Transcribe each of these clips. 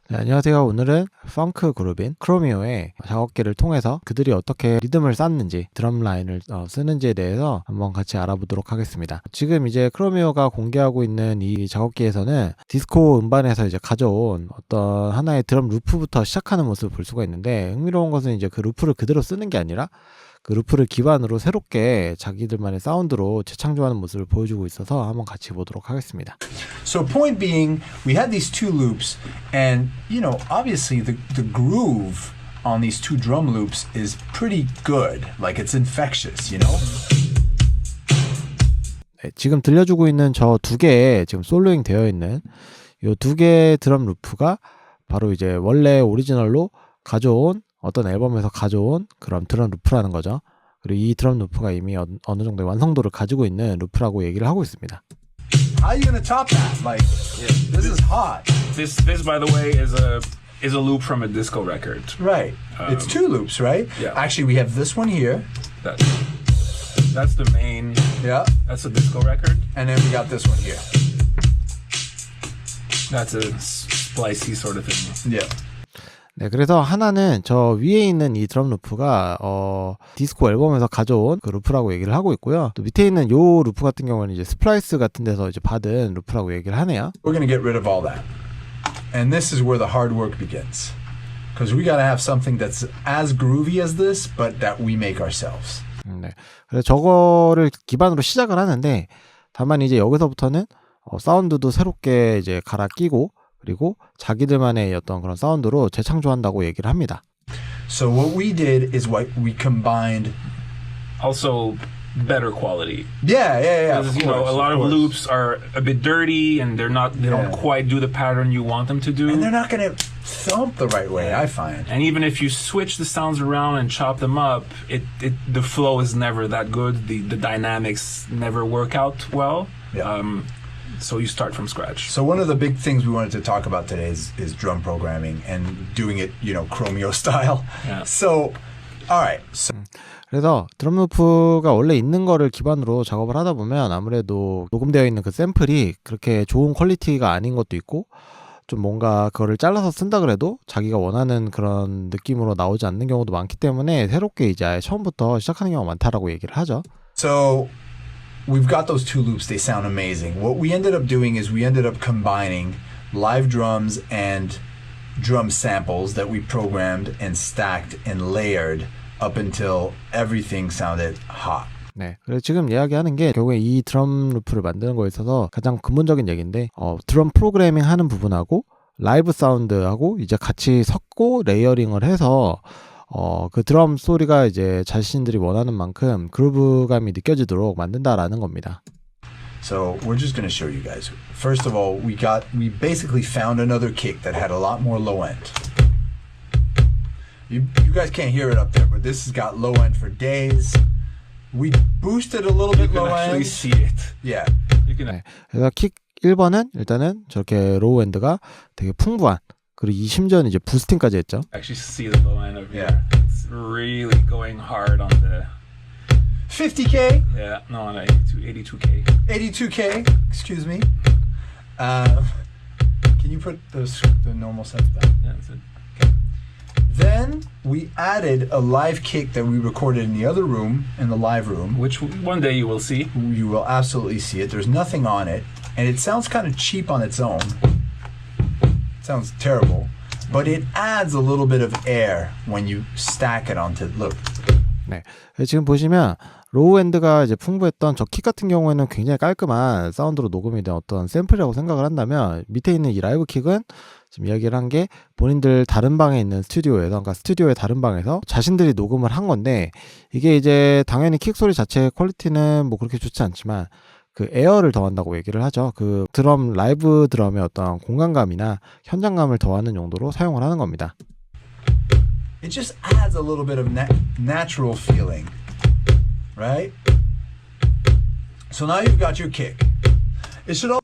네, 안녕하세요. 오늘은 펑크 그룹인 크로미오의 작업기를 통해서 그들이 어떻게 리듬을 쌓는지, 드럼 라인을 쓰는지에 대해서 한번 같이 알아보도록 하겠습니다. 지금 이제 크로미오가 공개하고 있는 이 작업기에서는 디스코 음반에서 이제 가져온 어떤 하나의 드럼 루프부터 시작하는 모습을 볼 수가 있는데, 흥미로운 것은 이제 그 루프를 그대로 쓰는 게 아니라 그 루프를 기반으로 새롭게 자기들만의 사운드로 재창조하는 모습을 보여주고 있어서 한번 같이 보도록 하겠습니다. So point being, we had these two loops, and obviously the groove on these two drum loops is pretty good. Like it's infectious, 네, 지금 들려주고 있는 저 두 개의 지금 솔로잉 되어 있는 이 두 개의 드럼 루프가 바로 이제 원래 오리지널로 가져온 어떤 앨범에서 가져온 그런 드럼 루프라는 거죠. 그리고 이 드럼 루프가 이미 어느 정도의 완성도를 가지고 있는 루프라고 얘기를 하고 있습니다. How are you gonna top that? Like, this is hot. This, by the way, is a loop from a disco record. Right. It's two loops, right? Yeah. Actually, we have this one here. That's the main. Yeah. That's a disco record. And then we got this one here. That's a splicey sort of thing. Yeah. 네, 그래서 하나는 저 위에 있는 이 드럼 루프가 디스코 앨범에서 가져온 그 루프라고 얘기를 하고 있고요. 또 밑에 있는 요 루프 같은 경우는 이제 스플라이스 같은 데서 이제 받은 루프라고 얘기를 하네요. We're gonna get rid of all that. And this is where the hard work begins. Because we gotta have something that's as groovy as this, but that we make ourselves. 네. 그래서 저거를 기반으로 시작을 하는데, 다만 이제 여기서부터는 사운드도 새롭게 이제 갈아 끼고, 그리고 자기들만의 어떤 그런 사운드로 재창조한다고 얘기를 합니다. So what we did is we combined. Also, better quality. Yeah. Because a lot of loops are a bit dirty, and they don't quite do the pattern you want them to do. And they're not gonna thump the right way, I find. And even if you switch the sounds around and chop them up, the flow is never that good. The dynamics never work out well. Yeah. So you start from scratch. So one of the big things we wanted to talk about today is drum programming and doing it, Chromeo style. Yeah. So, all right. So, 그래서 드럼 루프가 원래 있는 거를 기반으로 작업을 하다 보면 아무래도 녹음되어 있는 그 샘플이 그렇게 좋은 퀄리티가 아닌 것도 있고, 좀 뭔가 그거를 잘라서 쓴다 그래도 자기가 원하는 그런 느낌으로 나오지 않는 경우도 많기 때문에 새롭게 이제 아예 처음부터 시작하는 경우가 많다라고 얘기를 하죠. So we've got those two loops. They sound amazing. What we ended up doing is we ended up combining live drums and drum samples that we programmed and stacked and layered up until everything sounded hot. 네, 그래서 지금 이야기하는 게 결국에 이 드럼 루프를 만드는 거에 있어서 가장 근본적인 얘기인데, 드럼 프로그래밍 하는 부분하고 라이브 사운드하고 이제 같이 섞고 레이어링을 해서 그 드럼 소리가 이제 자신들이 원하는 만큼 그루브감이 느껴지도록 만든다라는 겁니다. So we're just going to show you guys. First of all, we basically found another kick that had a lot more low end. You guys can't hear it up there, but this has got low end for days. We boosted a little bit low end. You can actually see it. Yeah. 네, 그래서 킥 1번은 일단은 저렇게 로우 엔드가 되게 풍부한, 그리고 심지어는 이제 부스팅까지 했죠. Actually see the low end of here. Yeah. It's really going hard on the 50K, on 82K. 82K. Excuse me. Can you put the normal sets back? Yeah, that's it. Then we added a live kick that we recorded in the other room, in the live room. Which one day you will see. You will absolutely see it. There's nothing on it, and it sounds kind of cheap on its own. It sounds terrible, but it adds a little bit of air when you stack it onto. Look. 네, 지금 보시면 로우 엔드가 이제 풍부했던 저 킥 같은 경우에는 굉장히 깔끔한 사운드로 녹음이 된 어떤 샘플이라고 생각을 한다면, 밑에 있는 이 라이브 킥은 지금 이야기를 한 게 본인들 다른 방에 있는 스튜디오에서, 그러니까 스튜디오의 다른 방에서 자신들이 녹음을 한 건데, 이게 이제 당연히 킥 소리 자체의 퀄리티는 뭐 그렇게 좋지 않지만 그 에어를 더한다고 얘기를 하죠. 그 드럼, 라이브 드럼의 어떤 공간감이나 현장감을 더하는 용도로 사용을 하는 겁니다. It just adds a little bit of natural feeling, right? So now you've got your kick. It should all.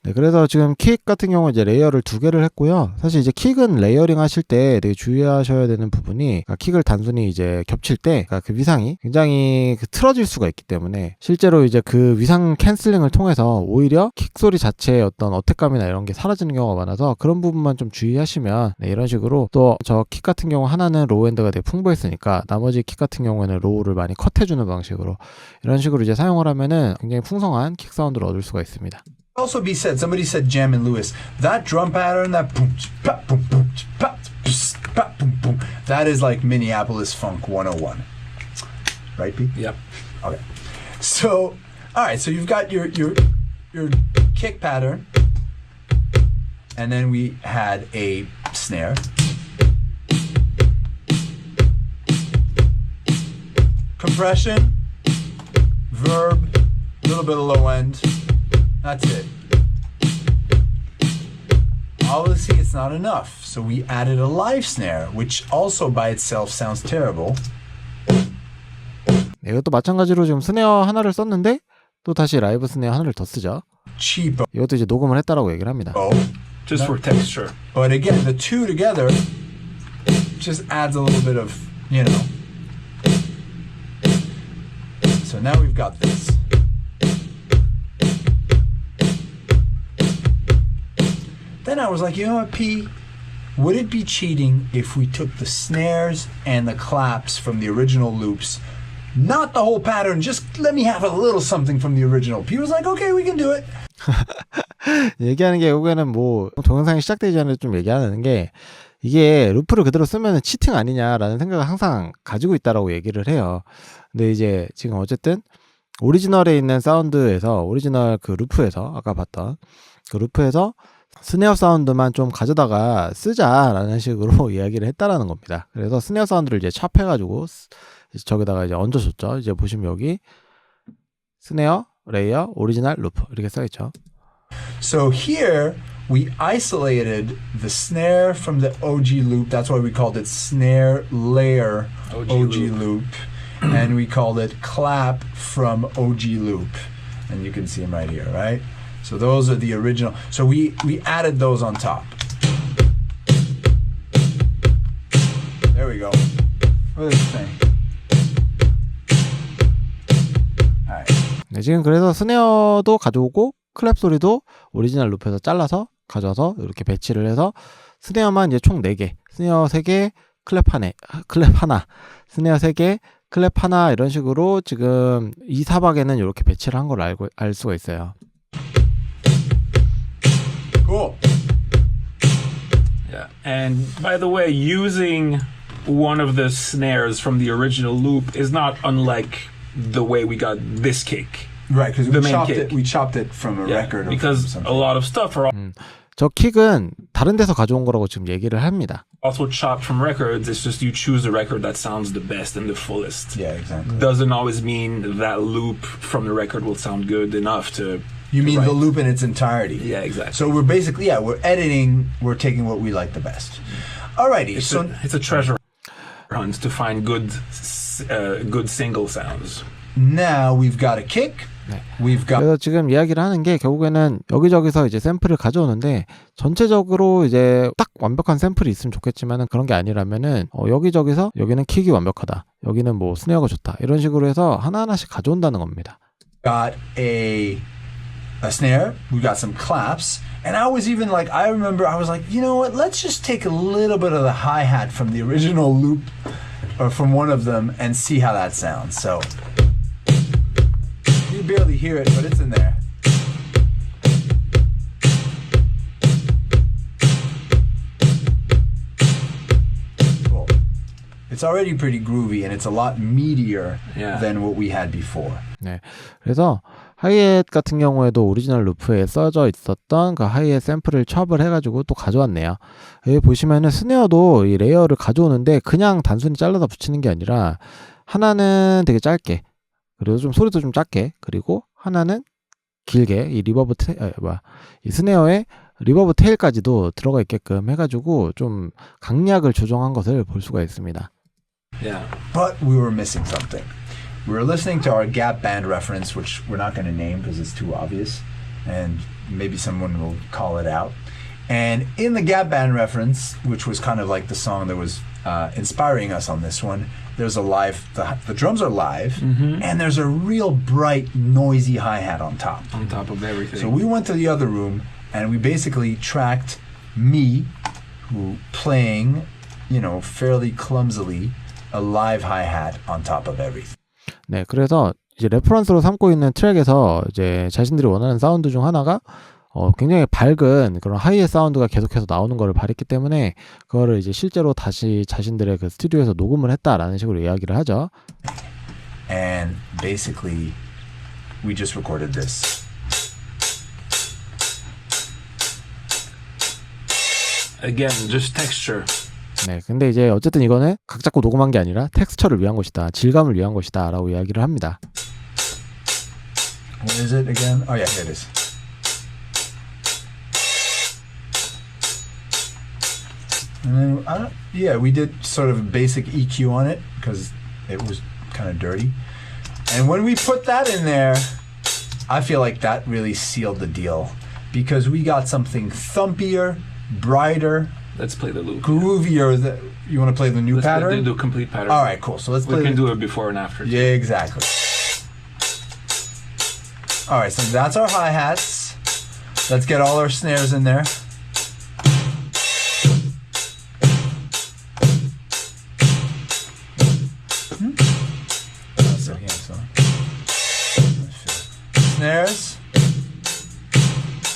네, 그래서 지금 킥 같은 경우 이제 레이어를 2개를 했고요. 사실 이제 킥은 레이어링 하실 때 되게 주의하셔야 되는 부분이, 그러니까 킥을 단순히 이제 겹칠 때, 그러니까 그 위상이 굉장히 틀어질 수가 있기 때문에 실제로 이제 그 위상 캔슬링을 통해서 오히려 킥 소리 자체의 어떤 어택감이나 이런 게 사라지는 경우가 많아서 그런 부분만 좀 주의하시면, 네, 이런 식으로 또 저 킥 같은 경우 하나는 로우 엔드가 되게 풍부했으니까 나머지 킥 같은 경우에는 로우를 많이 컷해주는 방식으로 이런 식으로 이제 사용을 하면은 굉장히 풍성한 킥 사운드를 얻을 수가 있습니다. Also be said, somebody said Jam and Lewis. That drum pattern, that boom, pop, boom, boom, pop, pop, boom, boom, that is like Minneapolis Funk 101. Right, Pete? Yep. Okay. So, all right, so you've got your kick pattern, and then we had a snare. Compression, verb, a little bit of low end. That's it. Obviously, it's not enough, so we added a live snare, which also by itself sounds terrible. 네, 이것도 마찬가지로 지금 스네어 하나를 썼는데 또 다시 라이브 스네어 하나를 더 쓰죠. Cheapo. 이것도 이제 녹음을 했다라고 얘기를 합니다. Just for texture. But again, the two together just adds a little bit of, you know. So now we've got this. Then I was like, you know what, P? Would it be cheating if we took the snares and the claps from the original loops, not the whole pattern, just let me have a little something from the original? P was like, okay, we can do it. 얘기하는 게 결국에는 뭐 동영상이 시작되기 전에 좀 얘기하는 게, 이게 루프를 그대로 쓰면 치팅 아니냐라는 생각을 항상 가지고 있다라고 얘기를 해요. 근데 이제 지금 어쨌든 오리지널에 있는 사운드에서, 오리지널 그 루프에서, 아까 봤던 그 루프에서 스네어 사운드만 좀 가져다가 쓰자라는 식으로 이야기를 했다라는 겁니다. 그래서 스네어 사운드를 이제 찹해가지고 저기다가 이제 얹어줬죠. 이제 보시면 여기 스네어, 레이어, 오리지널, 루프 이렇게 써있죠. So here we isolated the snare from the OG loop. That's why we called it snare layer OG loop. And we called it clap from OG loop. And you can see them right here, right? So those are the original. So we added those on top. There we go. Look at this thing. All right. 네, 지금 그래서 스네어도 가져오고 클랩 소리도 오리지널 루프에서 잘라서 가져와서 이렇게 배치를 해서 스네어만 이제 총 4개, 스네어 3개, 클랩 하나, 스네어 3개, 클랩 하나 이런 식으로 지금 이 사박에는 이렇게 배치를 한 걸 알 수가 있어요. Cool. Yeah. And by the way, using one of the snares from the original loop is not unlike the way we got this kick. Right, because The main kick. we chopped it from a Yeah, record. because a lot of stuff are 저 킥은 다른 데서 가져온 거라고 지금 얘기를 합니다. also chopped from records. It's just you choose the record that sounds the best and the fullest. Yeah, exactly. Doesn't always mean that loop from the record will sound good enough to. You mean Right. the loop in its entirety? Yeah, exactly. So we're basically, we're editing, we're taking what we like the best. Alrighty, It's a treasure hunt to find good single sounds. now we've got a kick, we've got 그래서 지금 이야기를 하는 게 결국에는 여기저기서 이제 샘플을 가져오는데 전체적으로 이제 딱 완벽한 샘플이 있으면 좋겠지만은 그런 게 아니라면은 여기저기서 여기는 킥이 완벽하다, 여기는 뭐 스네어가 좋다 이런 식으로 해서 하나하나씩 가져온다는 겁니다. a snare, we got some claps, and I was even like, I remember I was like, you know what, let's just take a little bit of the hi-hat from the original loop or from one of them and see how that sounds. So you barely hear it, but it's in there. Cool. It's already pretty groovy and it's a lot meatier Yeah. than what we had before. 네, 그래서 하이햇 같은 경우에도 오리지널 루프에 써져 있었던 그 하이햇 샘플을 첩을 해가지고 또 가져왔네요. 여기 보시면은 스네어도 이 레이어를 가져오는데 그냥 단순히 잘라서 붙이는 게 아니라 하나는 되게 짧게, 그리고 좀 소리도 좀 작게, 그리고 하나는 길게 이 이 스네어에 리버브 테일까지도 들어가 있게끔 해가지고 좀 강약을 조정한 것을 볼 수가 있습니다. Yeah. But we were missing something. We were listening to our Gap Band reference, which we're not going to name because it's too obvious. And maybe someone will call it out. And in the Gap Band reference, which was kind of like the song that was inspiring us on this one, there's a live, the drums are live, and there's a real bright, noisy hi-hat on top. On top of everything. So we went to the other room, and we basically tracked me, who playing, you know, fairly clumsily, a live hi-hat on top of everything. 네, 그래서 이제 레퍼런스로 삼고 있는 트랙에서 이제 자신들이 원하는 사운드 중 하나가 굉장히 밝은 그런 하이의 사운드가 계속해서 나오는 거를 바랬기 때문에 그거를 이제 실제로 다시 자신들의 그 스튜디오에서 녹음을 했다라는 식으로 이야기를 하죠. And basically, we just recorded this. Again, just texture. 네, 근데 이제 어쨌든 이거는 각 잡고 녹음한 게 아니라 텍스처를 위한 것이다, 질감을 위한 것이다 라고 이야기를 합니다. What is it again? Oh yeah, here it is. And then, yeah, we did sort of a basic EQ on it because it was kind of dirty. And when we put that in there, I feel like that really sealed the deal because we got something thumpier, brighter, Let's play the loop. groovier. You want to play the new Let's pattern? do the complete pattern. All right, cool. So let's play. We can the- do it before and after. Yeah, exactly. All right, so that's our hi-hats. Let's get all our snares in there. That's okay, so. Snares.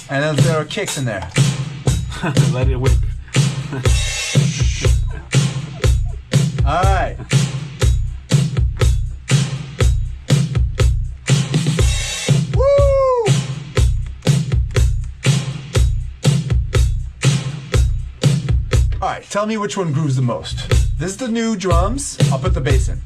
And then there are kicks in there. Let it whip. All right. Woo! All right, tell me which one grooves the most. This is the new drums. I'll put the bass in.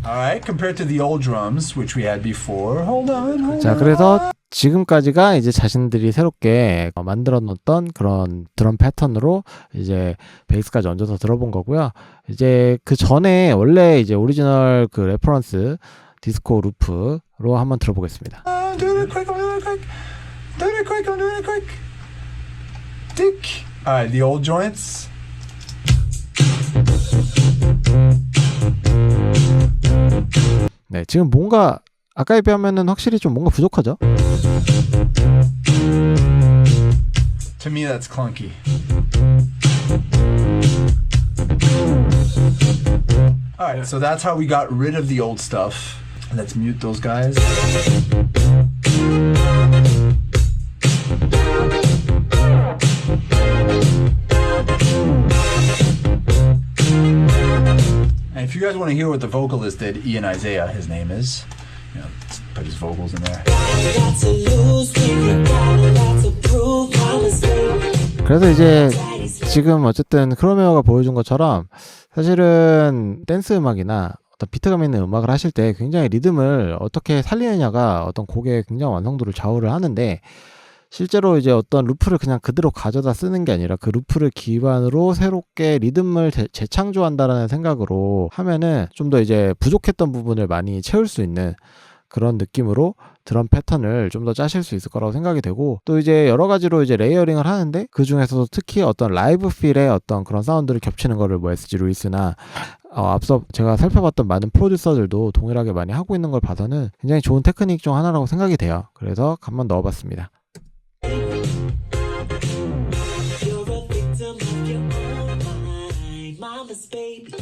Alright, compared to the old drums, which we had before. Hold on. 자, 그래서 지금까지가 이제 자신들이 새롭게 만들어 놓았던 그런 드럼 패턴으로 이제 베이스까지 얹어서 들어본 거고요. 이제 그 전에 원래 이제 오리지널 그 레퍼런스 디스코 루프로 한번 들어보겠습니다. I'm doing it quick, I'm doing it quick. Doing it quick, I'm doing it quick. Tick. Alright, the old joints. 네, 지금 뭔가 아까에 비하면은 확실히 좀 뭔가 부족하죠? To me, that's clunky. Alright, so that's how we got rid of the old stuff. Let's mute those guys. And if you guys want to hear what the vocalist did, Ian Isaiah, his name is, you know, let's put his vocals in there. 그래서 이제 지금 어쨌든 크로메오가 보여준 것처럼 사실은 댄스 음악이나 어떤 비트감 있는 음악을 하실 때 굉장히 리듬을 어떻게 살리느냐가 어떤 곡의 굉장히 완성도를 좌우를 하는데 실제로 이제 어떤 루프를 그냥 그대로 가져다 쓰는 게 아니라 그 루프를 기반으로 새롭게 리듬을 재창조한다라는 생각으로 하면은 좀 더 이제 부족했던 부분을 많이 채울 수 있는 그런 느낌으로 드럼 패턴을 좀 더 짜실 수 있을 거라고 생각이 되고 또 이제 여러 가지로 이제 레이어링을 하는데 그 중에서도 특히 어떤 라이브 필의 어떤 그런 사운드를 겹치는 거를 뭐 SG 루이스나 앞서 제가 살펴봤던 많은 프로듀서들도 동일하게 많이 하고 있는 걸 봐서는 굉장히 좋은 테크닉 중 하나라고 생각이 돼요. 그래서 한번 넣어봤습니다. You're a victim of your own mind, mama's baby.